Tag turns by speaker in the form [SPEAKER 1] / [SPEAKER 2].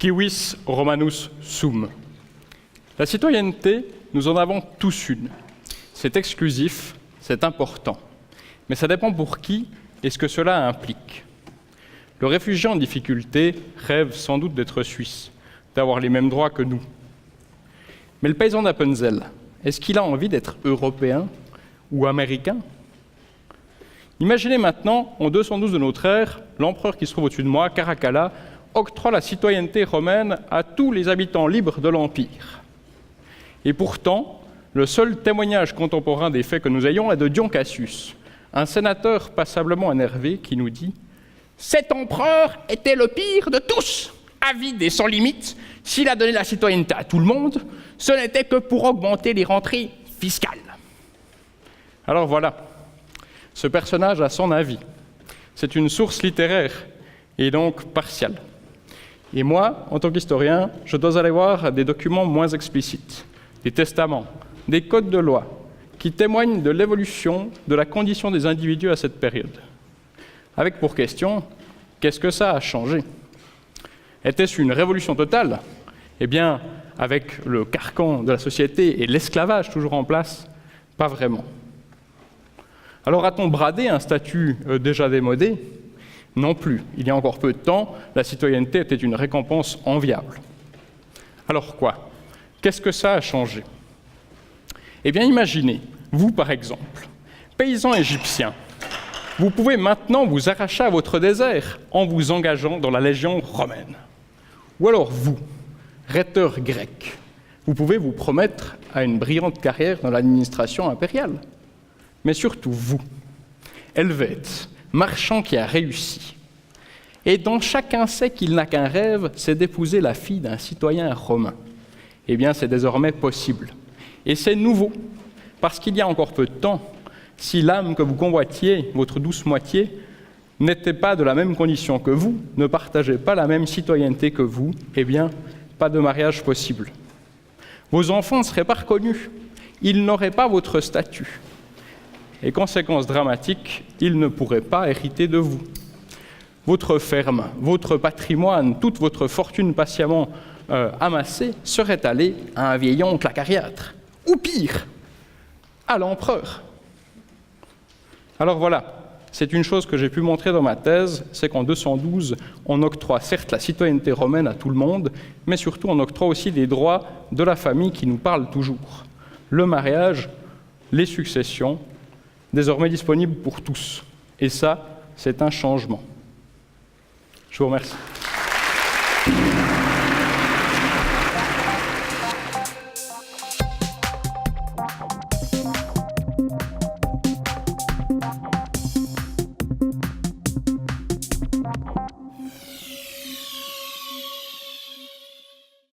[SPEAKER 1] Civis Romanus sum. La citoyenneté, nous en avons tous une. C'est exclusif, c'est important. Mais ça dépend pour qui et ce que cela implique. Le réfugié en difficulté rêve sans doute d'être suisse, d'avoir les mêmes droits que nous. Mais le paysan d'Appenzell, est-ce qu'il a envie d'être européen ou américain? Imaginez maintenant, en 212 de notre ère, l'empereur qui se trouve au-dessus de moi, Caracalla, octroie la citoyenneté romaine à tous les habitants libres de l'Empire. Et pourtant, le seul témoignage contemporain des faits que nous ayons est de Dion Cassius, un sénateur passablement énervé qui nous dit « Cet empereur était le pire de tous, avide et sans limite. S'il a donné la citoyenneté à tout le monde, ce n'était que pour augmenter les rentrées fiscales. » Alors voilà, ce personnage a son avis. C'est une source littéraire et donc partiale. Et moi, en tant qu'historien, je dois aller voir des documents moins explicites, des testaments, des codes de loi, qui témoignent de l'évolution de la condition des individus à cette période. Avec pour question, qu'est-ce que ça a changé? Était-ce une révolution totale? Eh bien, avec le carcan de la société et l'esclavage toujours en place, pas vraiment. Alors a-t-on bradé un statut déjà démodé? Non plus. Il y a encore peu de temps, la citoyenneté était une récompense enviable. Alors quoi? Qu'est-ce que ça a changé? Eh bien, imaginez, vous par exemple, paysans égyptiens, vous pouvez maintenant vous arracher à votre désert en vous engageant dans la légion romaine. Ou alors vous, rhéteurs grecs, vous pouvez vous promettre à une brillante carrière dans l'administration impériale. Mais surtout vous, Helvète, marchand qui a réussi, et dont chacun sait qu'il n'a qu'un rêve, c'est d'épouser la fille d'un citoyen romain. Eh bien, c'est désormais possible. Et c'est nouveau, parce qu'il y a encore peu de temps, si l'âme que vous convoitiez, votre douce moitié, n'était pas de la même condition que vous, ne partageait pas la même citoyenneté que vous, eh bien, pas de mariage possible. Vos enfants ne seraient pas reconnus, ils n'auraient pas votre statut. Et conséquence dramatique, ils ne pourraient pas hériter de vous. Votre ferme, votre patrimoine, toute votre fortune patiemment amassée serait allée à un vieil oncle acariâtre, ou pire, à l'empereur. Alors voilà, c'est une chose que j'ai pu montrer dans ma thèse, c'est qu'en 212, on octroie certes la citoyenneté romaine à tout le monde, mais surtout on octroie aussi des droits de la famille qui nous parlent toujours. Le mariage, les successions, désormais disponible pour tous. Et ça, c'est un changement. Je vous remercie.